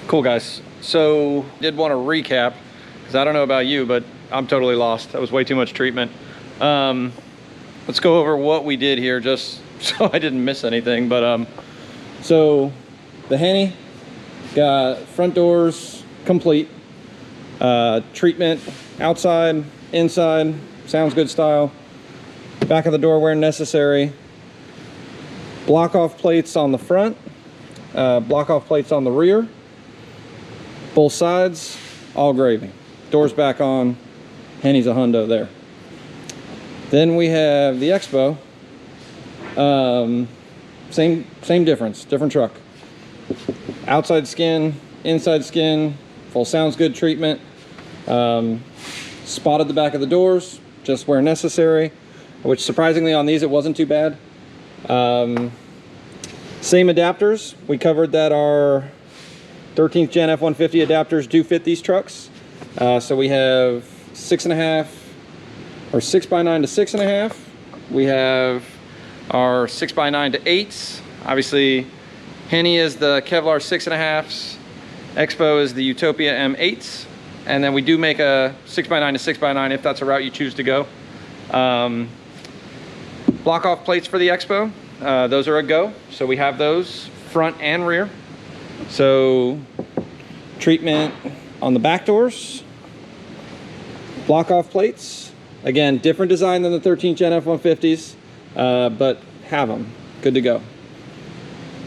Cool, guys. So did want to recap, because I don't know about you, but I'm totally lost. That was way too much treatment. Let's go over what we did here, just so I didn't miss anything. But so the Henny got front doors complete, treatment outside, inside, sounds good style, back of the door where necessary, block off plates on the front, block off plates on the rear, both sides, all gravy. Doors back on, Henny's a hundo there. Then we have the Expo. Same difference, different truck. Outside skin, inside skin, full sounds good treatment. Spotted the back of the doors, just where necessary, which surprisingly on these it wasn't too bad. Same adapters. We covered that our 13th Gen F-150 adapters do fit these trucks. So we have 6.5 or 6x9 to 6.5. We have our 6x9 to 8s. Obviously, Henny is the Kevlar 6.5s. Expo is the Utopia M 8s. And then we do make a 6x9 to 6x9 if that's a route you choose to go. Block off plates for the Expo. Those are a go. So we have those front and rear. So treatment on the back doors, block off plates. Again, different design than the 13th Gen F-150s, but have them, good to go.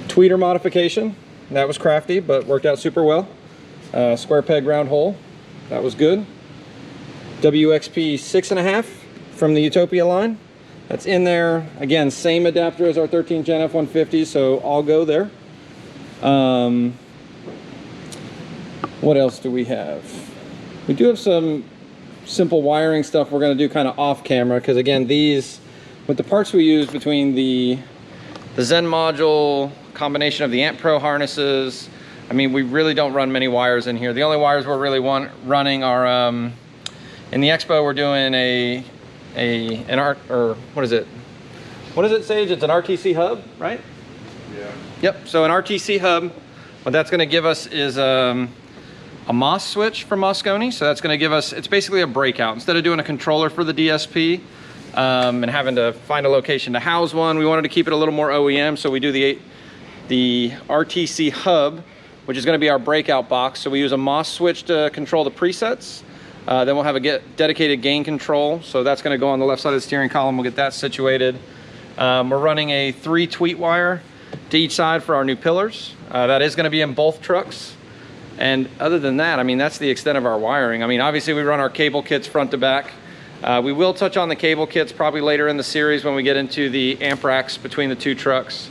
Tweeter modification, that was crafty, but worked out super well. Square peg round hole, that was good. WXP 6.5 from the Utopia line. That's in there. Again, same adapter as our 13th Gen F-150, so all go there. What else do we have? We do have some simple wiring stuff we're going to do kind of off camera, because again, these, with the parts we use between the Zen module, combination of the Amp Pro harnesses, I mean, we really don't run many wires in here. The only wires we're really running are, in the Expo, we're doing what is it? What is it, Sage? It's an RTC hub, right? Yeah. Yep, so an RTC hub, what that's gonna give us is a MOS switch from Moscone. So that's gonna give us, it's basically a breakout. Instead of doing a controller for the DSP and having to find a location to house one, we wanted to keep it a little more OEM. So we do the RTC hub, which is gonna be our breakout box. So we use a MOS switch to control the presets. Then we'll have a dedicated gain control. So that's gonna go on the left side of the steering column. We'll get that situated. We're running a 3 tweet wire to each side for our new pillars. That is gonna be in both trucks. And other than that, I mean, that's the extent of our wiring. I mean, obviously we run our cable kits front to back. We will touch on the cable kits probably later in the series when we get into the amp racks between the two trucks.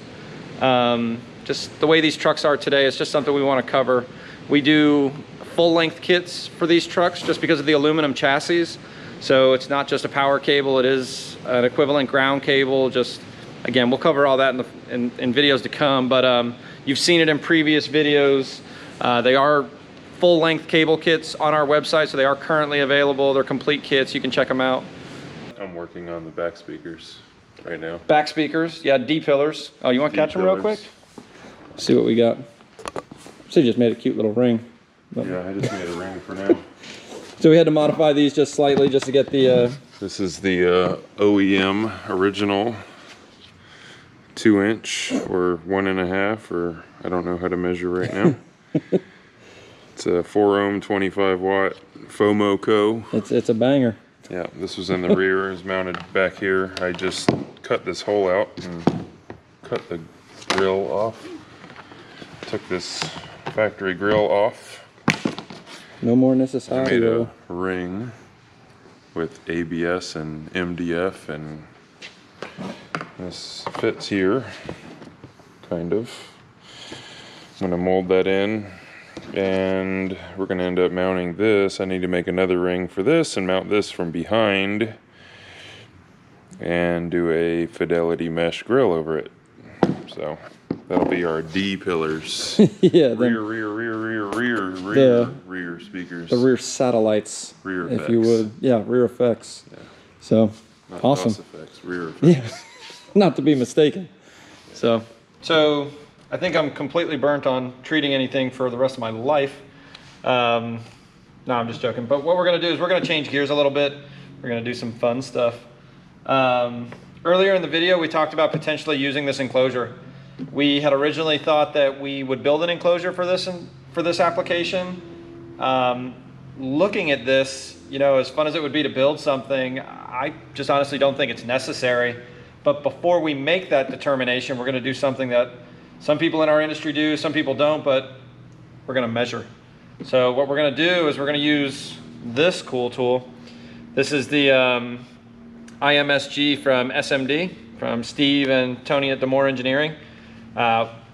Just the way these trucks are today, it's just something we wanna cover. We do full length kits for these trucks just because of the aluminum chassis. So it's not just a power cable, it is an equivalent ground cable. Just, again, we'll cover all that in videos to come, but you've seen it in previous videos. They are full length cable kits on our website, so they are currently available. They're complete kits, you can check them out. I'm working on the back speakers right now. Back speakers, yeah, D pillars. Oh, you want to catch them real quick? Let's see what we got. So you just made a cute little ring. But yeah, I just made a ring for now. So we had to modify these just slightly just to get the... This is the OEM original 2-inch or 1.5, or I don't know how to measure right now. It's a 4 ohm, 25 watt FOMO-CO. It's a banger. Yeah, this was in the rear, is mounted back here. I just cut this hole out and cut the grill off. Took this factory grill off. No more necessary. I made a ring with ABS and MDF, and this fits here, kind of. I'm gonna mold that in, and we're gonna end up mounting this. I need to make another ring for this and mount this from behind and do a fidelity mesh grill over it. So that'll be our D pillars. Yeah. Rear speakers. The rear satellites. Rear effects. If you would. Yeah, rear effects. Yeah. So, not awesome. DOS effects, rear effects. Yeah. Not to be mistaken. So I think I'm completely burnt on treating anything for the rest of my life. No, I'm just joking. But what we're gonna do is we're gonna change gears a little bit. We're gonna do some fun stuff. Earlier in the video, we talked about potentially using this enclosure. We had originally thought that we would build an enclosure for this application. Looking at this, you know, as fun as it would be to build something, I just honestly don't think it's necessary. But before we make that determination, we're gonna do something that some people in our industry do, some people don't, but we're gonna measure. So what we're gonna do is we're gonna use this cool tool. This is the IMSG from SMD, from Steve and Tony at Demore Engineering.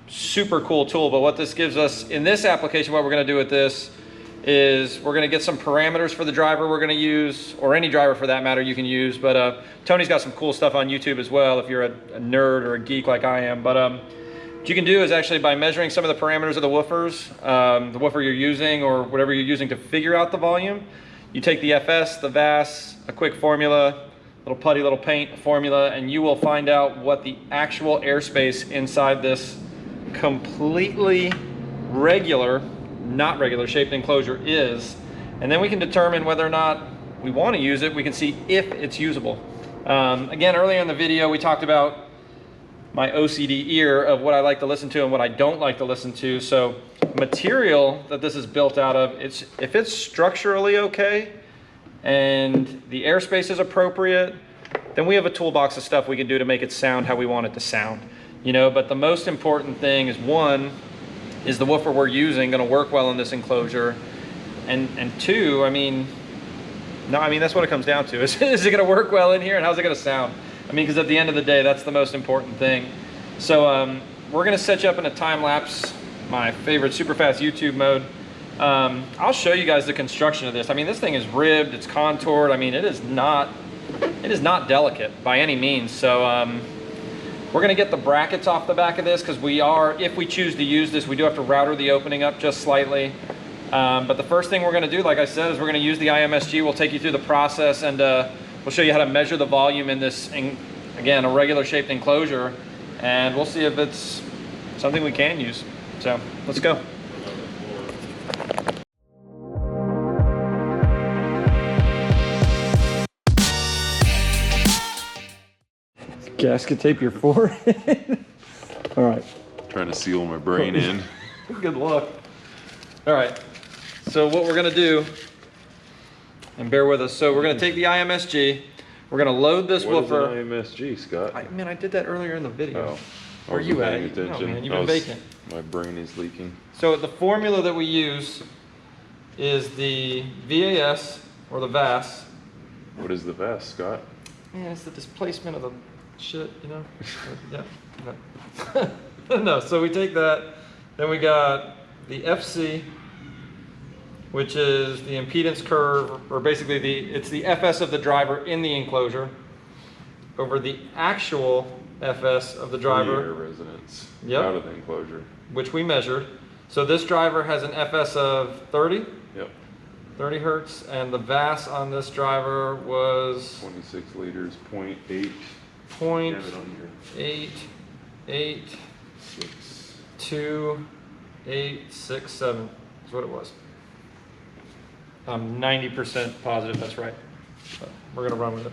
Super cool tool, but what this gives us in this application, what we're gonna do with this is we're gonna get some parameters for the driver we're gonna use, or any driver for that matter you can use, but Tony's got some cool stuff on YouTube as well if you're a nerd or a geek like I am. But what you can do is actually by measuring some of the parameters of the woofers, the woofer you're using or whatever you're using to figure out the volume, you take the FS, the VAS, a quick formula, little putty, little paint formula, and you will find out what the actual airspace inside this completely regular, not regular shaped enclosure is. And then we can determine whether or not we want to use it. We can see if it's usable. Again, earlier in the video, we talked about my OCD ear of what I like to listen to and what I don't like to listen to. So material that this is built out of, if it's structurally okay and the airspace is appropriate, then we have a toolbox of stuff we can do to make it sound how we want it to sound. You know, but the most important thing is, one, is the woofer we're using going to work well in this enclosure? And two, I mean, that's what it comes down to. Is it going to work well in here, and how's it going to sound? I mean, because at the end of the day, that's the most important thing. So we're going to set you up in a time lapse, my favorite super fast YouTube mode. I'll show you guys the construction of this. I mean, this thing is ribbed, it's contoured. I mean, it is not delicate by any means. So we're going to get the brackets off the back of this because if we choose to use this, we do have to router the opening up just slightly. But the first thing we're going to do, like I said, is we're going to use the IMSG. We'll take you through the process, and we'll show you how to measure the volume in this, again, a regular shaped enclosure, and we'll see if it's something we can use. So let's go. Gasket tape your forehead. All right. Trying to seal my brain in. Good luck. All right. So what we're gonna do, and bear with us. So we're gonna take the IMSG. We're gonna load this woofer. What is an IMSG, Scott? I did that earlier in the video. Oh. Where you at? Attention. No, man, you've been vacant. My brain is leaking. So the formula that we use is the VAS, or the VAS. What is the VAS, Scott? Man, it's the displacement of the shit, you know? Yeah. No. No, so we take that, then we got the FC, which is the impedance curve, or basically it's the FS of the driver in the enclosure over the actual FS of the driver. Air resonance. Yep. Out of the enclosure. Which we measured. So this driver has an FS of 30. Yep. 30 hertz, and the VAS on this driver was 26 liters, 0.8. 0.88287 is what it was. I'm 90% positive that's right. But we're gonna run with it.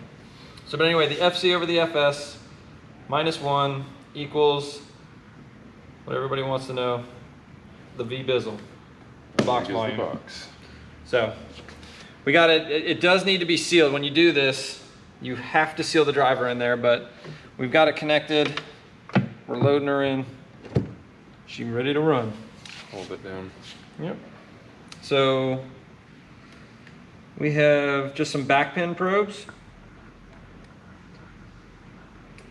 So, but anyway, the FC over the FS -1 equals what everybody wants to know, the V bizzle, the box volume. The box. So we got it. It does need to be sealed. When you do this, you have to seal the driver in there, but we've got it connected. We're loading her in. She's ready to run. Hold it down. Yep. So we have just some back pin probes.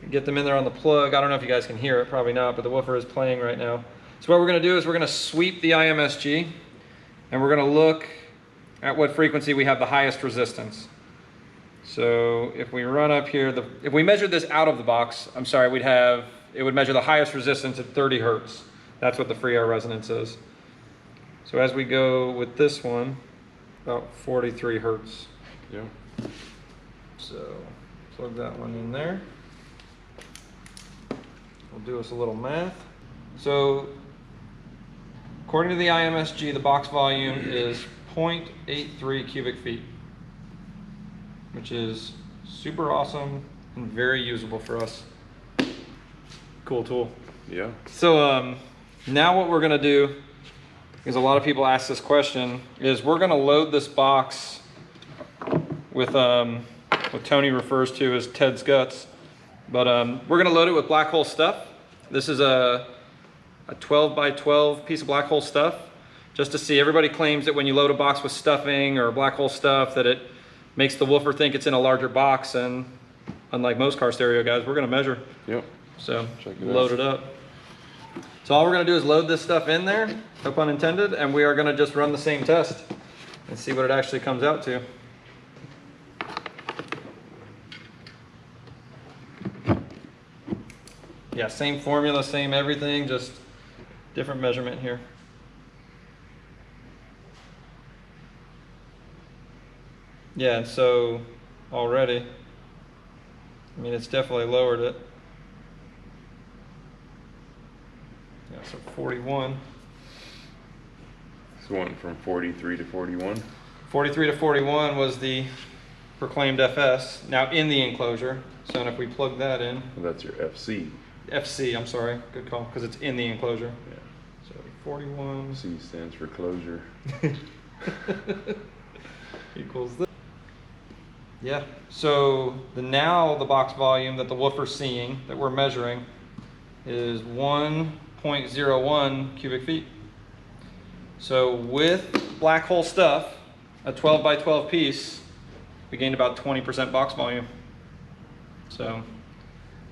Get them in there on the plug. I don't know if you guys can hear it, probably not, but the woofer is playing right now. So what we're gonna do is we're gonna sweep the IMSG, and we're gonna look at what frequency we have the highest resistance. So if we run up here, if we measured this out of the box, I'm sorry, it would measure the highest resistance at 30 hertz. That's what the free air resonance is. So as we go with this one, about 43 hertz. Yeah. So plug that one in there. We'll do us a little math. So according to the IMSG, the box volume is 0.83 cubic feet, which is super awesome and very usable for us. Cool tool. Yeah. So now what we're gonna do, because a lot of people ask this question, is we're gonna load this box with what Tony refers to as Ted's guts. But we're gonna load it with Blackhole stuff. This is a 12 by 12 piece of Blackhole stuff, just to see. Everybody claims that when you load a box with stuffing or Blackhole stuff, that it makes the woofer think it's in a larger box, and unlike most car stereo guys, we're gonna measure. Yep. So Check it load out. it up. So all we're gonna do is load this stuff in there, no pun intended, and we are gonna just run the same test and see what it actually comes out to. Yeah, same formula, same everything, just different measurement here. Yeah, and so already, I mean, it's definitely lowered it. Yeah, so 41. So went from 43 to 41. 43 to 41 was the proclaimed FS, now in the enclosure. So if we plug that in, Well, that's your FC. FC, I'm sorry, good call, because it's in the enclosure. Yeah. So 41 C stands for closure. equals this. Yeah, so now the box volume that the woofer's seeing, that we're measuring, is 1.01 cubic feet. So with Blackhole stuff, a 12 by 12 piece, we gained about 20% box volume. So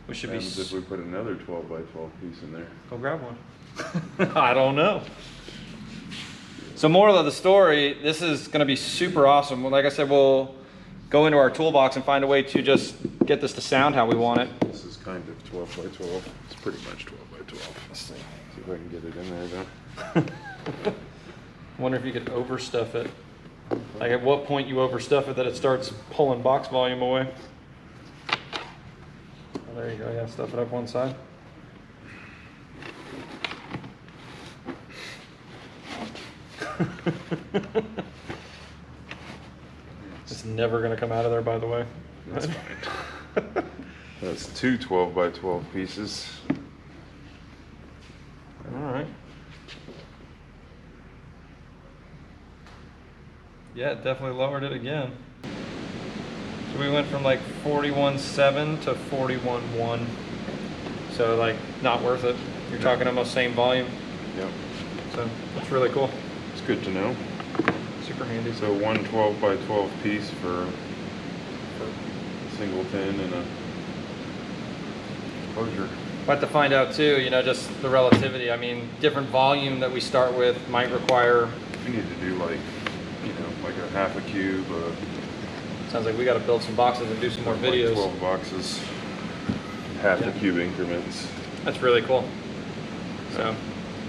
we should What happens if we put another 12 by 12 piece in there? Go grab one. I don't know. So moral of the story, this is gonna be super awesome. Like I said, we'll go into our toolbox and find a way to just get this to sound how we want it. This is kind of 12 by 12. It's pretty much 12 by 12. Let's see. See if I can get it in there though. Wonder if you could overstuff it. Like at what point you overstuff it that it starts pulling box volume away. Oh, there you go, yeah, stuff it up one side. It's never gonna come out of there, by the way. That's fine. That's two 12 by 12 pieces. All right. Yeah, it definitely lowered it again. So we went from like 41.7 to 41.1. So like not worth it. You're talking almost same volume. Yep. So that's really cool. It's good to know. Super handy. So one 12 by 12 piece for a singleton and a closure. We'll have to find out too, you know, just the relativity. I mean, different volume that we start with might require. We need to do like, you know, like a half a cube. Sounds like we got to build some boxes and do some more like videos. 12 boxes, half Yeah. the cube increments. That's really cool. So,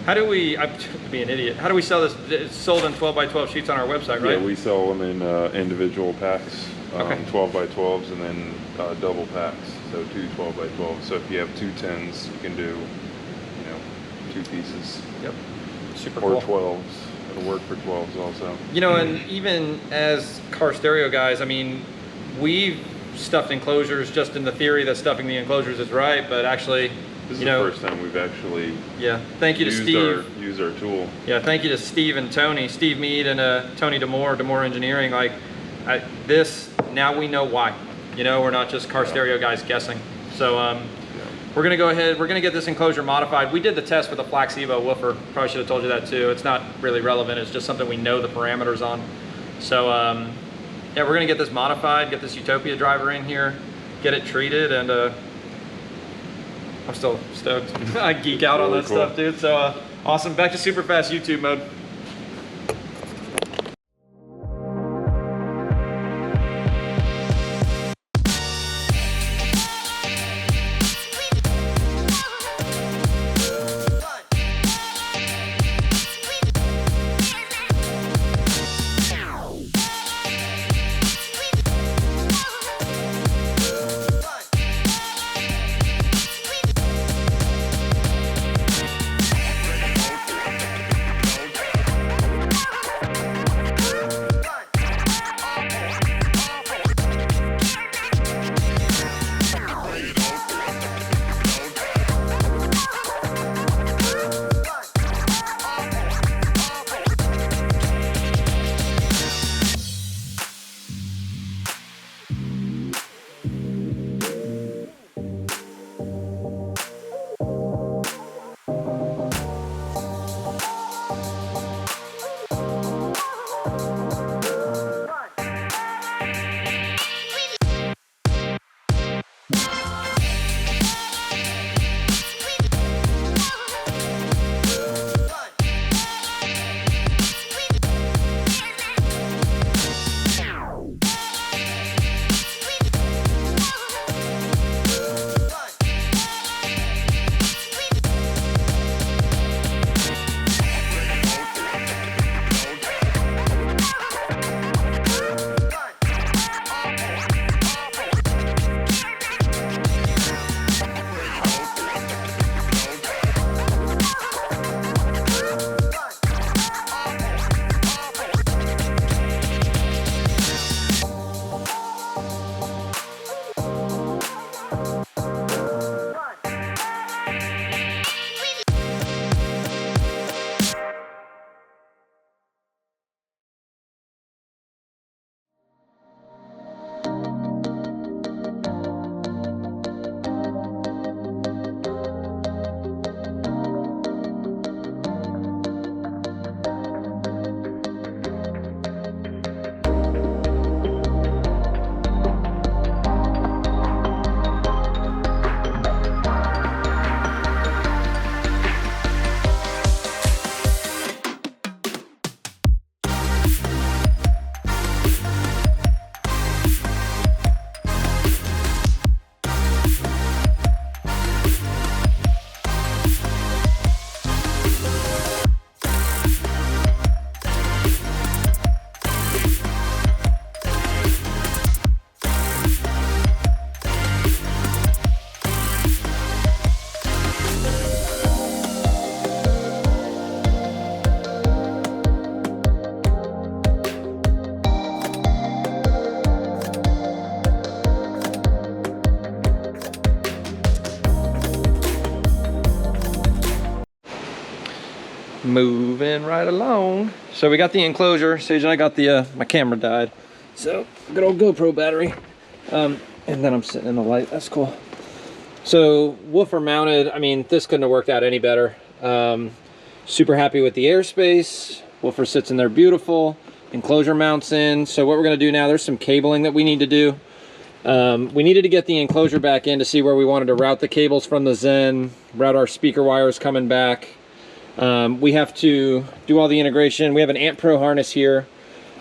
how do we? I'm to be an idiot. How do we sell this? It's sold in 12 by 12 sheets on our website, right? Yeah, we sell them in individual packs, Okay. 12 by 12s, and then double packs. So two 12 by 12. So if you have two 10s, you can do, you know, two pieces. Yep. Super Or cool. 12s. It'll work for 12s also. You know, and even as car stereo guys, I mean, we've stuffed enclosures just in the theory that stuffing the enclosures is right, but actually, This is you know, the first time we've actually yeah. Thank you to Steve. used our tool. Yeah, thank you to Steve and Tony, Steve Mead and Tony Demore Engineering. Like this, now we know why. You know, we're not just car stereo guys guessing. So we're gonna go ahead, we're gonna get this enclosure modified. We did the test with a Flax Evo woofer. Probably should have told you that too. It's not really relevant, it's just something we know the parameters on. So yeah, we're gonna get this modified, get this Utopia driver in here, get it treated, and I'm still stoked. I geek out on Really that cool. stuff, dude. So awesome, back to super fast YouTube mode. moving right along. So we got the enclosure. Sage and I got the my camera died, so good old GoPro battery. And then I'm sitting in the light. That's cool. So woofer mounted. I mean, this couldn't have worked out any better. Super happy with the airspace. Woofer sits in there beautiful. Enclosure mounts in. So what we're gonna do now, there's some cabling that we need to do. We needed to get the enclosure back in to see where we wanted to route the cables from the Zen, route our speaker wires coming back. We have to do all the integration. We have an Amp Pro harness here.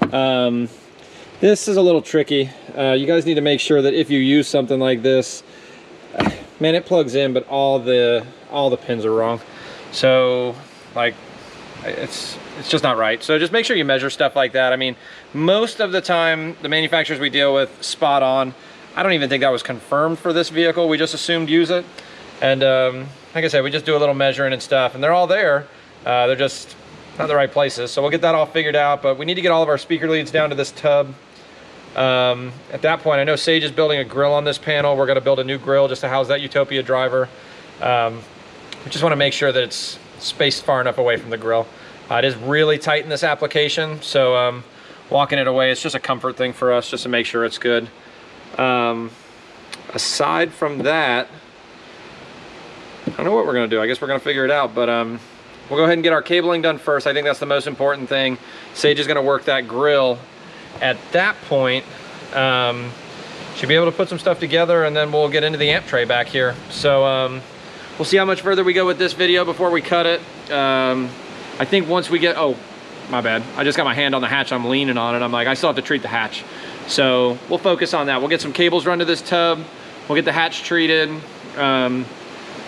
This is a little tricky. You guys need to make sure that if you use something like this, man, it plugs in, but all the pins are wrong. So like, it's just not right. So just make sure you measure stuff like that. I mean, most of the time, the manufacturers we deal with, spot on. I don't even think that was confirmed for this vehicle. We just assumed use it. And like I said, we just do a little measuring and stuff, and they're all there. They're just not the right places. So we'll get that all figured out, but we need to get all of our speaker leads down to this tub. At that point, I know Sage is building a grill on this panel. We're gonna build a new grill just to house that Utopia driver. We just wanna make sure that it's spaced far enough away from the grill. It is really tight in this application, so walking it away, it's just a comfort thing for us, just to make sure it's good. Aside from that, I don't know what we're gonna do. I guess we're gonna figure it out, but we'll go ahead and get our cabling done first. I think that's the most important thing. Sage is gonna work that grill. At that point, should be able to put some stuff together, and then we'll get into the amp tray back here. So we'll see how much further we go with this video before we cut it. I think once we get, oh, my bad. I just got my hand on the hatch. I'm leaning on it. I'm like, I still have to treat the hatch. So we'll focus on that. We'll get some cables run to this tub. We'll get the hatch treated.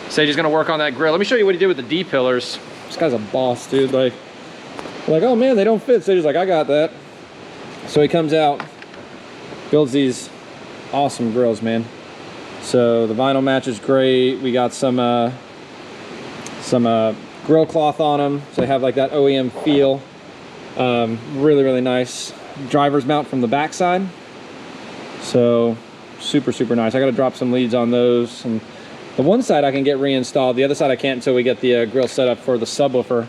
Sage is gonna work on that grill. Let me show you what he did with the D pillars. This guy's a boss, dude. Like, oh man, they don't fit. Sage is like, I got that. So he comes out, builds these awesome grills, man. So the vinyl match is great. We got some grill cloth on them, so they have like that OEM feel. Really, really nice. Driver's mount from the backside. So super, super nice. I got to drop some leads on those. And the one side I can get reinstalled. The other side I can't until we get the grill set up for the subwoofer.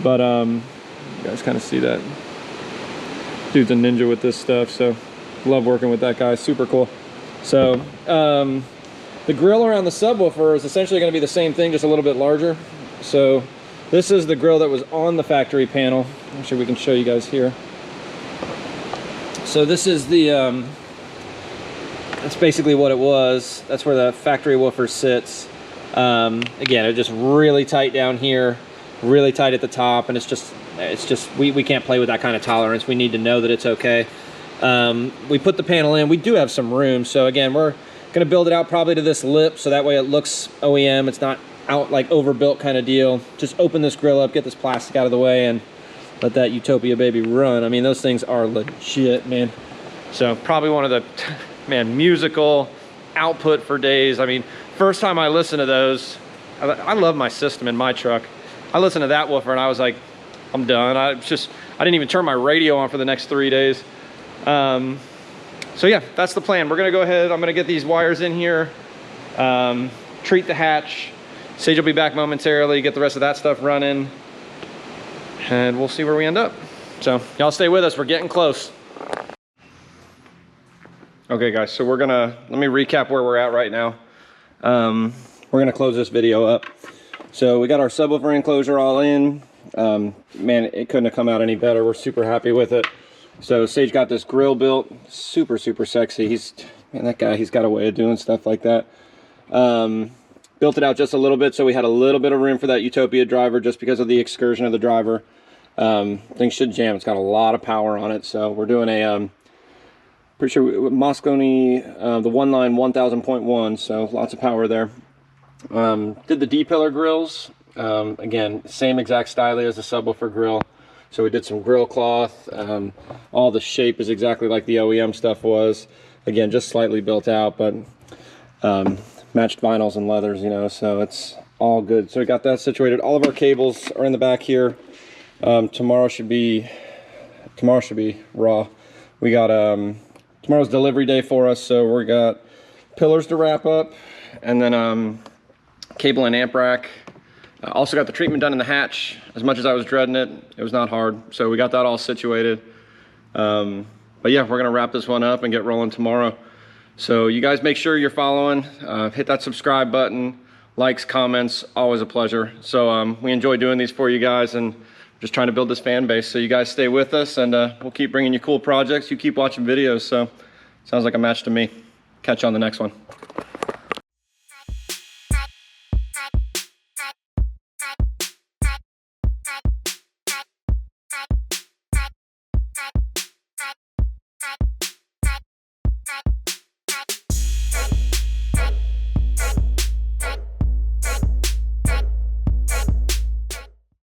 But you guys kind of see that. Dude's a ninja with this stuff, so love working with that guy. Super cool. So the grill around the subwoofer is essentially going to be the same thing, just a little bit larger. So this is the grill that was on the factory panel. Actually, we can show you guys here. So this is the that's basically what it was. That's where the factory woofer sits. Again, it's just really tight down here, really tight at the top, and it's just we can't play with that kind of tolerance. We need to know that it's okay. We put the panel in. We do have some room, so again, we're gonna build it out probably to this lip, so that way it looks OEM. It's not out like overbuilt kind of deal. Just open this grill up, get this plastic out of the way, and let that Utopia baby run. I mean, those things are legit, man. So probably one of the, man, musical output for days. I mean, first time I listened to those, I love my system in my truck. I listened to that woofer and I was like, I'm done. I didn't even turn my radio on for the next 3 days. So yeah, that's the plan. We're gonna go ahead, I'm gonna get these wires in here, treat the hatch. Sage will be back momentarily, get the rest of that stuff running, and we'll see where we end up. So y'all stay with us, we're getting close. Okay guys, so let me recap where we're at right now. We're gonna close this video up. So we got our subwoofer enclosure all in. Man, it couldn't have come out any better. We're super happy with it. So Sage got this grill built, super, super sexy. Man, that guy, he's got a way of doing stuff like that. Built it out just a little bit, so we had a little bit of room for that Utopia driver just because of the excursion of the driver. Thing should jam. It's got a lot of power on it, so we're doing a pretty sure Moscone, the one line 1000.1, so lots of power there. Did the D-pillar grills. Again, same exact style as the subwoofer grill. So we did some grill cloth. All the shape is exactly like the OEM stuff was. Again, just slightly built out, but matched vinyls and leathers, you know, so it's all good. So we got that situated. All of our cables are in the back here. Tomorrow should be raw. We got tomorrow's delivery day for us, so we got pillars to wrap up, and then cable and amp rack Also got the treatment done in the hatch. As much as I was dreading it, it was not hard. So we got that all situated. But yeah, we're gonna wrap this one up and get rolling tomorrow. So you guys make sure you're following, hit that subscribe button, likes, comments, always a pleasure. So we enjoy doing these for you guys and just trying to build this fan base. So you guys stay with us and we'll keep bringing you cool projects. You keep watching videos. So sounds like a match to me. Catch you on the next one.